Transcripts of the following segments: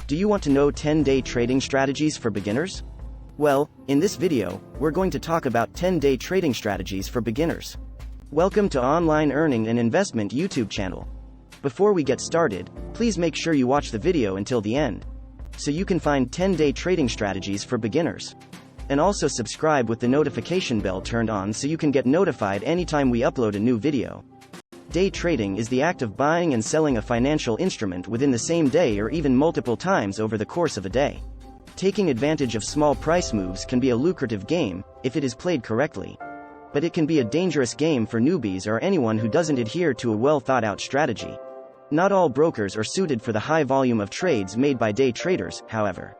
Do you want to know 10-day trading strategies for beginners? Well, in this video, we're going to talk about 10-day trading strategies for beginners. Welcome to Online Earning and Investment YouTube channel. Before we get started, please make sure you watch the video until the end, so you can find 10-day trading strategies for beginners. And also subscribe with the notification bell turned on so you can get notified anytime we upload a new video. Day trading is the act of buying and selling a financial instrument within the same day or even multiple times over the course of a day. Taking advantage of small price moves can be a lucrative game, if it is played correctly. But it can be a dangerous game for newbies or anyone who doesn't adhere to a well-thought-out strategy. Not all brokers are suited for the high volume of trades made by day traders, however.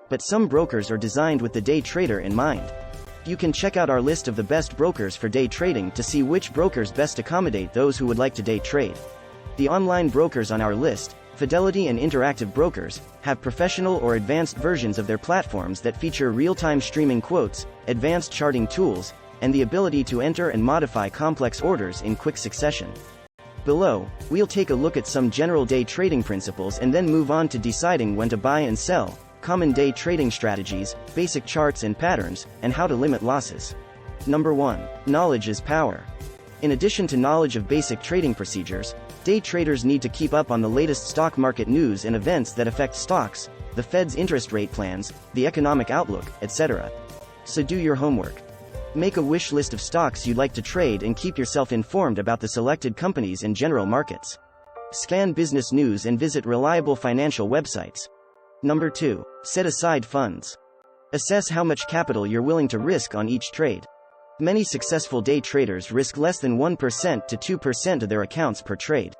But some brokers are designed with the day trader in mind. You can check out our list of the best brokers for day trading to see which brokers best accommodate those who would like to day trade. The online brokers on our list, Fidelity and Interactive Brokers, have professional or advanced versions of their platforms that feature real-time streaming quotes, advanced charting tools, and the ability to enter and modify complex orders in quick succession. Below, we'll take a look at some general day trading principles and then move on to deciding when to buy and sell, common day trading strategies, basic charts and patterns, and how to limit losses. Number 1. Knowledge is power. In addition to knowledge of basic trading procedures, day traders need to keep up on the latest stock market news and events that affect stocks, the Fed's interest rate plans, the economic outlook, etc. So do your homework. Make a wish list of stocks you'd like to trade and keep yourself informed about the selected companies and general markets. Scan business news and visit reliable financial websites. Number 2. Set aside funds. Assess how much capital you're willing to risk on each trade. Many successful day traders risk less than 1% to 2% of their accounts per trade.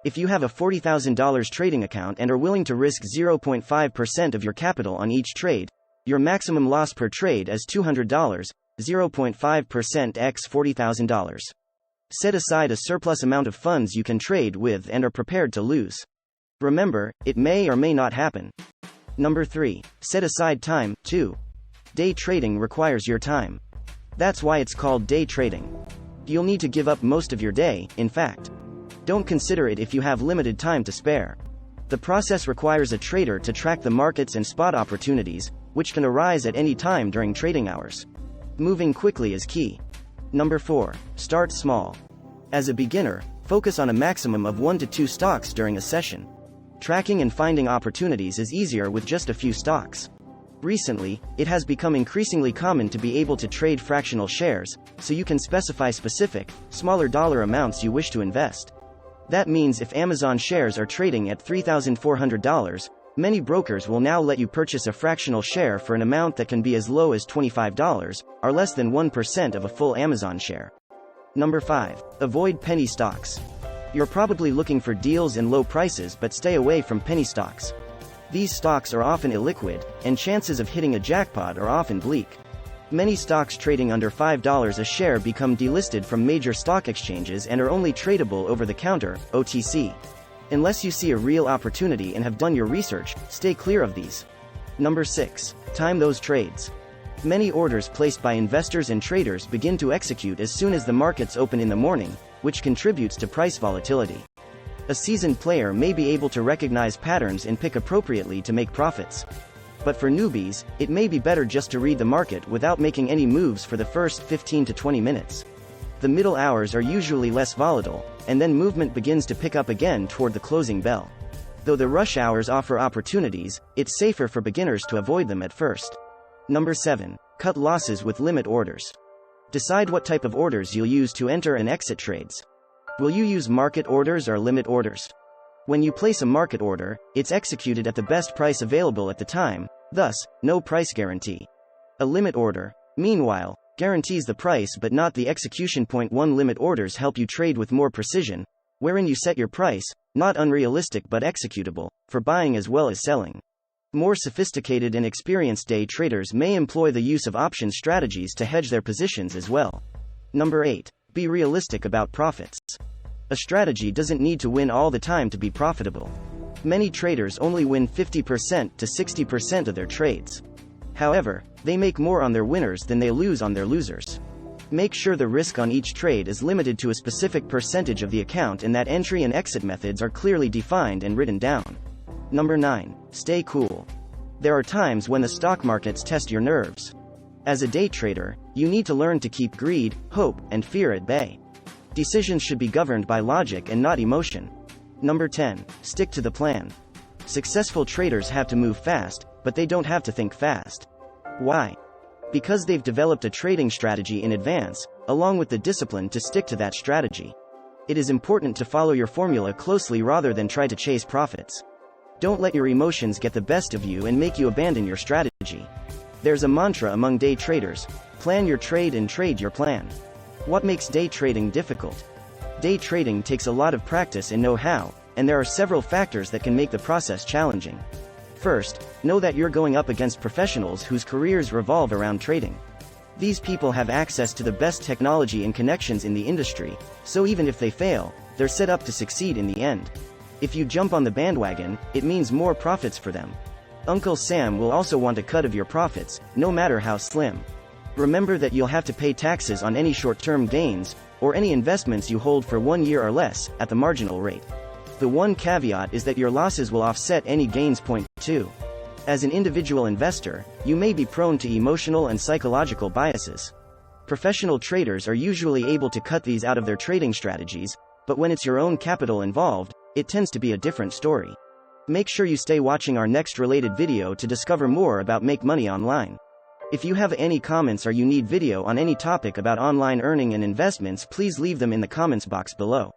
If you have a $40,000 trading account and are willing to risk 0.5% of your capital on each trade, your maximum loss per trade is $200, 0.5% x $40,000. Set aside a surplus amount of funds you can trade with and are prepared to lose. Remember, it may or may not happen. Number 3. Set aside time, too. Day trading requires your time. That's why it's called day trading. You'll need to give up most of your day, in fact. Don't consider it if you have limited time to spare. The process requires a trader to track the markets and spot opportunities, which can arise at any time during trading hours. Moving quickly is key. Number 4. Start small. As a beginner, focus on a maximum of 1 to 2 stocks during a session. Tracking and finding opportunities is easier with just a few stocks. Recently, it has become increasingly common to be able to trade fractional shares, so you can specify specific, smaller dollar amounts you wish to invest. That means if Amazon shares are trading at $3,400, many brokers will now let you purchase a fractional share for an amount that can be as low as $25, or less than 1% of a full Amazon share. Number 5. Avoid penny stocks. You're probably looking for deals and low prices, but stay away from penny stocks. These stocks are often illiquid, and chances of hitting a jackpot are often bleak. Many stocks trading under $5 a share become delisted from major stock exchanges and are only tradable over the counter, OTC. Unless you see a real opportunity and have done your research, stay clear of these. Number 6. Time those trades. Many orders placed by investors and traders begin to execute as soon as the markets open in the morning, which contributes to price volatility. A seasoned player may be able to recognize patterns and pick appropriately to make profits. But for newbies, it may be better just to read the market without making any moves for the first 15 to 20 minutes. The middle hours are usually less volatile, and then movement begins to pick up again toward the closing bell. Though the rush hours offer opportunities, it's safer for beginners to avoid them at first. Number 7. Cut losses with limit orders. Decide what type of orders you'll use to enter and exit trades. Will you use market orders or limit orders? When you place a market order, it's executed at the best price available at the time, thus, no price guarantee. A limit order, meanwhile, guarantees the price but not the execution point. Limit orders help you trade with more precision, wherein you set your price, not unrealistic but executable, for buying as well as selling. More sophisticated and experienced day traders may employ the use of option strategies to hedge their positions as well. Number 8. Be realistic about profits. A strategy doesn't need to win all the time to be profitable. Many traders only win 50% to 60% of their trades. However, they make more on their winners than they lose on their losers. Make sure the risk on each trade is limited to a specific percentage of the account and that entry and exit methods are clearly defined and written down. Number 9. Stay cool. There are times when the stock markets test your nerves. As a day trader, you need to learn to keep greed, hope, and fear at bay. Decisions should be governed by logic and not emotion. Number 10. Stick to the plan. Successful traders have to move fast, but they don't have to think fast. Why? Because they've developed a trading strategy in advance, along with the discipline to stick to that strategy. It is important to follow your formula closely rather than try to chase profits. Don't let your emotions get the best of you and make you abandon your strategy. There's a mantra among day traders: plan your trade and trade your plan. What makes day trading difficult? Day trading takes a lot of practice and know-how, and there are several factors that can make the process challenging. First, know that you're going up against professionals whose careers revolve around trading. These people have access to the best technology and connections in the industry, so even if they fail, they're set up to succeed in the end. If you jump on the bandwagon, it means more profits for them. Uncle Sam will also want a cut of your profits, no matter how slim. Remember that you'll have to pay taxes on any short-term gains, or any investments you hold for 1 year or less, at the marginal rate. The one caveat is that your losses will offset any gains. Point 2. As an individual investor, you may be prone to emotional and psychological biases. Professional traders are usually able to cut these out of their trading strategies, but when it's your own capital involved, it tends to be a different story. Make sure you stay watching our next related video to discover more about Make Money Online. If you have any comments or you need video on any topic about online earning and investments, please leave them in the comments box below.